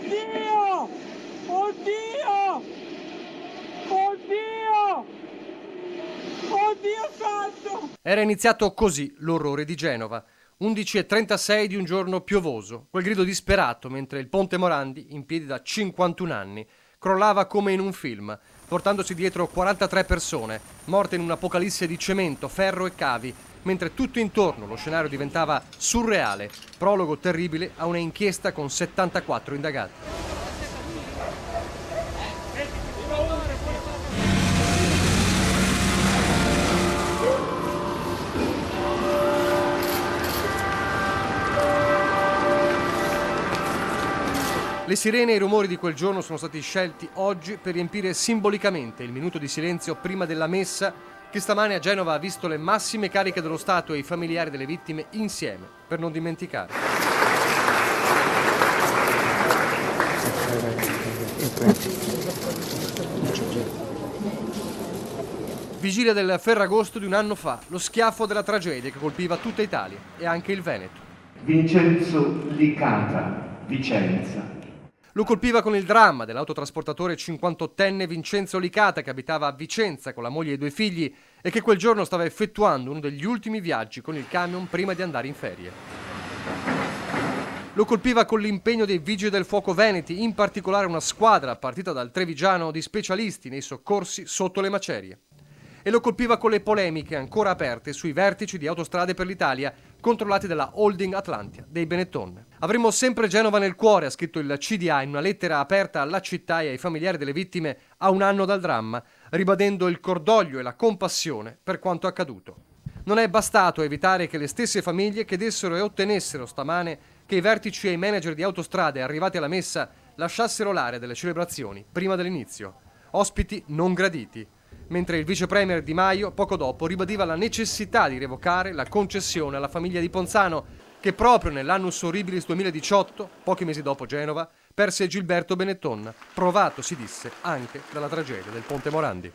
Oddio! Oddio! Oddio! Oddio santo! Era iniziato così l'orrore di Genova. 11:36 di un giorno piovoso, quel grido disperato mentre il Ponte Morandi, in piedi da 51 anni, crollava come in un film, portandosi dietro 43 persone, morte in un'apocalisse di cemento, ferro e cavi, mentre tutto intorno lo scenario diventava surreale, prologo terribile a una inchiesta con 74 indagati. Le sirene e i rumori di quel giorno sono stati scelti oggi per riempire simbolicamente il minuto di silenzio prima della messa che stamane a Genova ha visto le massime cariche dello Stato e i familiari delle vittime insieme, per non dimenticare. Vigilia del Ferragosto di un anno fa, lo schiaffo della tragedia che colpiva tutta Italia e anche il Veneto. Vincenzo Licata, Vicenza. Lo colpiva con il dramma dell'autotrasportatore 58enne Vincenzo Licata che abitava a Vicenza con la moglie e i 2 figli e che quel giorno stava effettuando uno degli ultimi viaggi con il camion prima di andare in ferie. Lo colpiva con l'impegno dei vigili del fuoco veneti, in particolare una squadra partita dal Trevigiano di specialisti nei soccorsi sotto le macerie. E lo colpiva con le polemiche ancora aperte sui vertici di Autostrade per l'Italia controllati dalla holding Atlantia dei Benetton. Avremo sempre Genova nel cuore, ha scritto il CDA in una lettera aperta alla città e ai familiari delle vittime a un anno dal dramma, ribadendo il cordoglio e la compassione per quanto accaduto. Non è bastato evitare che le stesse famiglie chiedessero e ottenessero stamane che i vertici e i manager di Autostrade arrivati alla messa lasciassero l'area delle celebrazioni prima dell'inizio. Ospiti non graditi. Mentre il vice premier Di Maio, poco dopo, ribadiva la necessità di revocare la concessione alla famiglia di Ponzano, che proprio nell'annus horribilis 2018, pochi mesi dopo Genova, perse Gilberto Benetton, provato, si disse, anche dalla tragedia del Ponte Morandi.